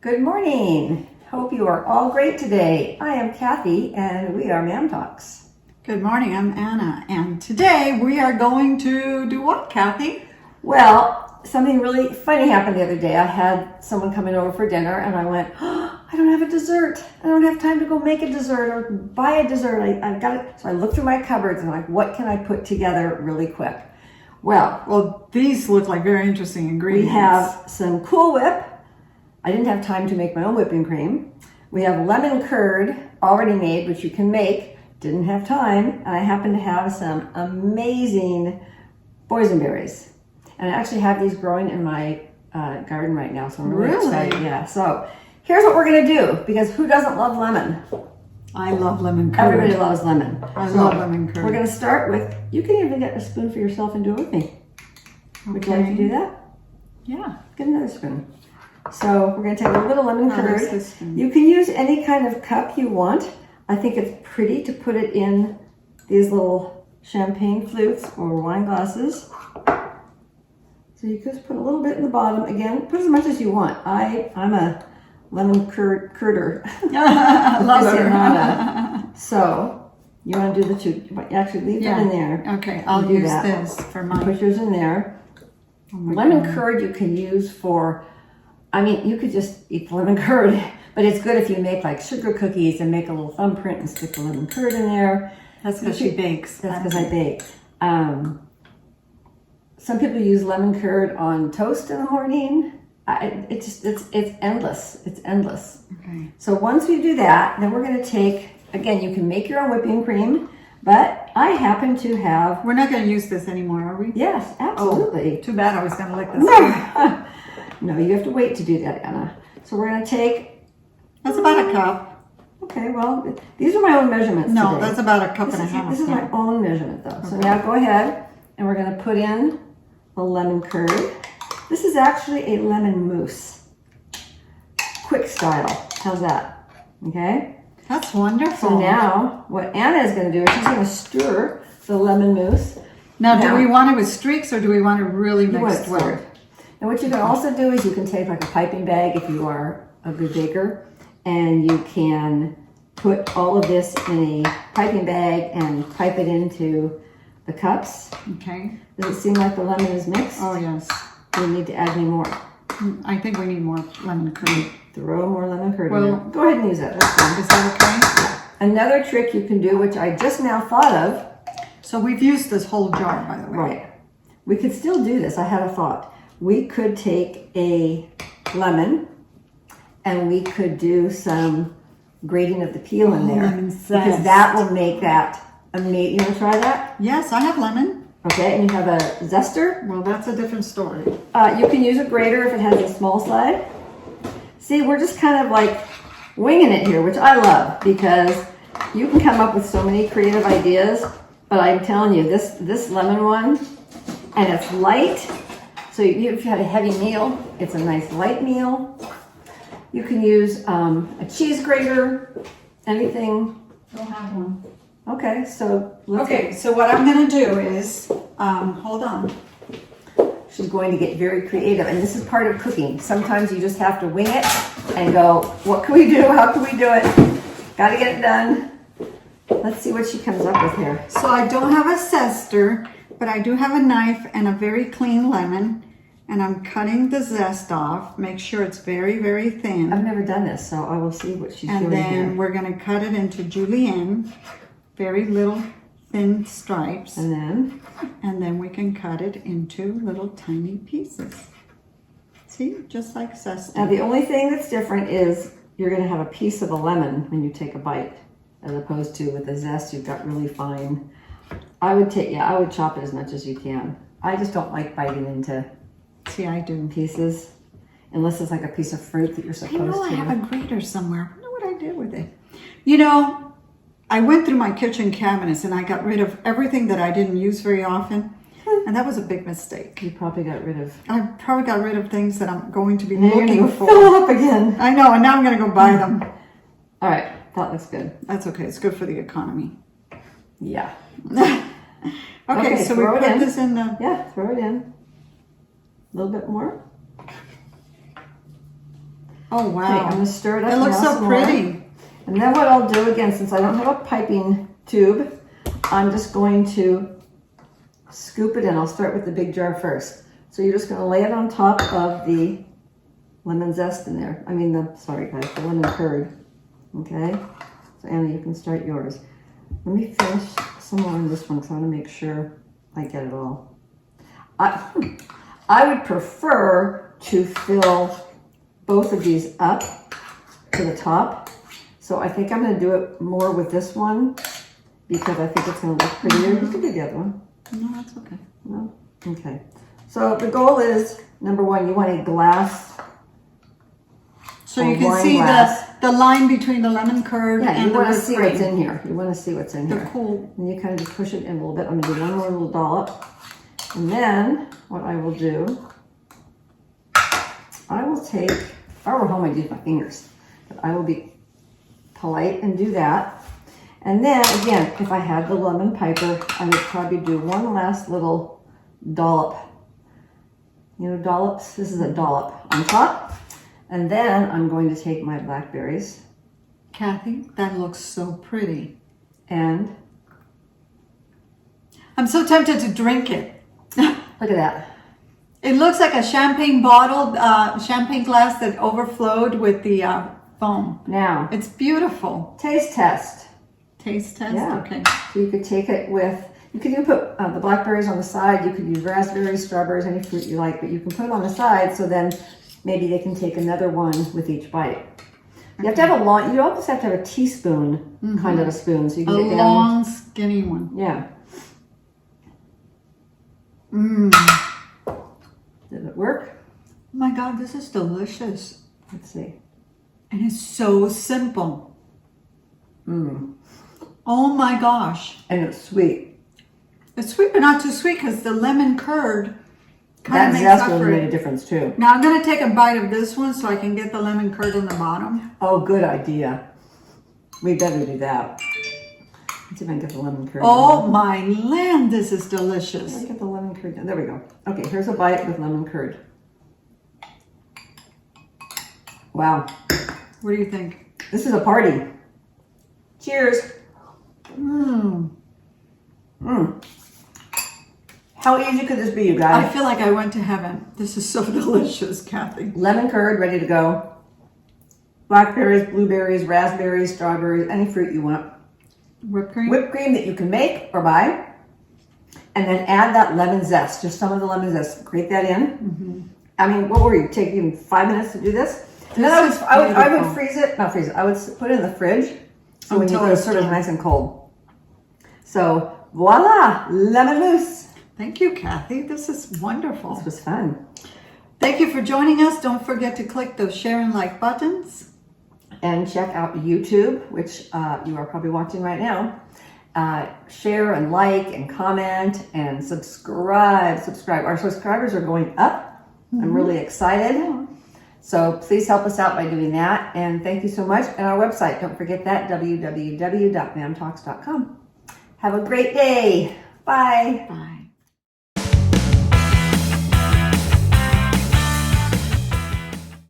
Good morning. Hope you are all great today. I am Kathy and we are Ma'am Talks. Good morning, I'm Anna, and today we are going to do what, Kathy? Well, something really funny happened the other day. I had someone coming over for dinner and I went, oh, I don't have a dessert. I don't have time to go make a dessert or buy a dessert. I've got it. So I looked through my cupboards and I'm like, what can I put together really quick? Well, these look like very interesting ingredients. We have some Cool Whip. I didn't have time to make my own whipping cream. We have lemon curd already made, which you can make. Didn't have time. And I happen to have some amazing boysenberries. And I actually have these growing in my garden right now, so I'm really excited. Yeah. So here's what we're gonna do, because who doesn't love lemon? I love lemon curd. Everybody loves lemon. I love lemon curd. We're gonna start with, you can even get a spoon for yourself and do it with me. Would you like to do that? Yeah. Get another spoon. So we're going to take a little bit of lemon curd. Spoon. You can use any kind of cup you want. I think it's pretty to put it in these little champagne flutes or wine glasses. So you just put a little bit in the bottom. Again, put as much as you want. I'm a lemon curder. Love So you want to do the two. Actually, leave that in there. Okay, I'll use this for mine. Put yours in there. Oh lemon curd you can use for, you could just eat the lemon curd, but it's good if you make like sugar cookies and make a little thumbprint and stick the lemon curd in there. That's because she bakes. That's because I bake. Some people use lemon curd on toast in the morning. It's endless. It's endless. Okay. So once we do that, then we're going to take, again, you can make your own whipping cream, but I happen to have... We're not going to use this anymore, are we? Yes, absolutely. Oh, too bad I was going to lick this. No, you have to wait to do that, Anna. So we're going to take... That's about a cup. Okay, well, these are my own measurements No, today. that's about a cup and a half. This is my own measurement, though. Okay. So now go ahead, and we're going to put in the lemon curd. This is actually a lemon mousse. Quick style. How's that? Okay? That's wonderful. So now, what Anna is going to do is she's going to stir the lemon mousse. Now, do we want it with streaks or do we want it really mixed well? And what you can also do is you can take like a piping bag if you are a good baker, and you can put all of this in a piping bag and pipe it into the cups. Okay. Does it seem like the lemon is mixed? Oh, yes. Do we need to add any more? I think we need more lemon curd. Throw more lemon curd in there. Go ahead and use that. That's fine. Is that okay? Yeah. Another trick you can do, which I just now thought of. So we've used this whole jar, by the way. Right. We could still do this. I had a thought. We could take a lemon and we could do some grating of the peel in there. Lemon zest. Because that will make that amazing. You want to try that? Yes, I have lemon. Okay, and you have a zester? Well, that's a different story. You can use a grater if it has a small side. See, we're just kind of like winging it here, which I love because you can come up with so many creative ideas. But I'm telling you, this lemon one, and it's light. So if you had a heavy meal, it's a nice light meal. You can use a cheese grater, anything. Don't have one. Okay, so so what I'm going to do is, hold on. She's going to get very creative, and this is part of cooking. Sometimes you just have to wing it and go, what can we do? How can we do it? Got to get it done. Let's see what she comes up with here. So I don't have a zester, but I do have a knife and a very clean lemon, and I'm cutting the zest off. Make sure it's very, very thin. I've never done this, so I will see what she's doing here. And then we're going to cut it into julienne, very little thin stripes. And then we can cut it into little tiny pieces. See, just like zest. Now the only thing that's different is you're going to have a piece of a lemon when you take a bite, as opposed to with the zest you've got really fine. I would chop it as much as you can. I just don't like biting into I do pieces unless it's like a piece of fruit that you're supposed to. I have a grater somewhere. I don't know what I did with it. You know, I went through my kitchen cabinets and I got rid of everything that I didn't use very often, and that was a big mistake. You probably got rid of. I probably got rid of things that I'm going to be now looking you're for. Fill up again. I know, and now I'm going to go buy them. All right, that looks good. That's okay. It's good for the economy. Yeah. Okay, so we put this in the... Yeah, throw it in. A little bit more. Oh, Okay, I'm wow. gonna stir it up. It looks now so some more. pretty. And then what I'll do, again, since I don't have a piping tube, I'm just going to scoop it in. I'll start with the big jar first. So you're just gonna lay it on top of the lemon zest in there. Sorry guys, the lemon curd. Okay? So Anna, you can start yours. Let me finish some more on this one because I want to make sure I get it all. I would prefer to fill both of these up to the top. So I think I'm going to do it more with this one because I think it's going to look prettier. You can do the other one. No, that's okay. No? Okay. So the goal is, number one, you want a glass. So you can see the line between the lemon curd Yeah, and you the want to whipped see cream. what's in here. You want to see what's in The here. cool. And you kind of just push it in a little bit. I'm going to do one more little dollop. And then what I will do, I will take, if I were home, I'd use my fingers. But I will be polite and do that. And then again, if I had the lemon piper, I would probably do one last little dollop. You know, dollops? This is a dollop on top. And then I'm going to take my blackberries. Kathy, that looks so pretty. And I'm so tempted to drink it. look at that. It looks like a champagne bottle, champagne glass that overflowed with the foam. Now, It's beautiful. taste test. Taste test? Yeah. Okay. So you could take it with, you could even put the blackberries on the side. You could use raspberries, strawberries, any fruit you like, but you can put them on the side so then maybe they can take another one with each bite. You have to have you almost have to have a teaspoon kind of a spoon so you A can get down. long, skinny one. Yeah. Mmm. Did it work? Oh my God, this is delicious. Let's see. And it's so simple. Mmm. Oh my gosh. And it's sweet. It's sweet, but not too sweet because the lemon curd kind That of makes zest up will for make a it. difference too. Now I'm going to take a bite of this one so I can get the lemon curd on the bottom. Oh, good idea. We better do that. Let's see if I can get the lemon curd. Oh my land, this is Let's delicious. get the lemon curd down. There we go. Okay, here's a bite with lemon curd. Wow. What do you think? This is a party. Cheers. Mmm. Mmm. How easy could this be, you I guys? feel like I went to heaven. This is so delicious, Kathy. Lemon curd ready to go. Blackberries, blueberries, raspberries, strawberries, any fruit you want. Whipped cream? Whipped cream that you can make or buy. And then add that lemon zest, just some of the lemon zest. Grate that in. Mm-hmm. I mean, what were you taking 5 minutes to do this? And then This is I would beautiful. freeze it, not freeze it, I would put it in the fridge. So when you Until go to it's serve it done. nice and cold. So voila, lemon mousse. Thank you, Kathy. This is wonderful. This was fun. Thank you for joining us. Don't forget to click those share and like buttons. And check out YouTube, which you are probably watching right now. Share and like and comment and subscribe. Our subscribers are going up. I'm really excited. So please help us out by doing that. And thank you so much. And our website, don't forget that, www.mamtalks.com. Have a great day. Bye. Bye.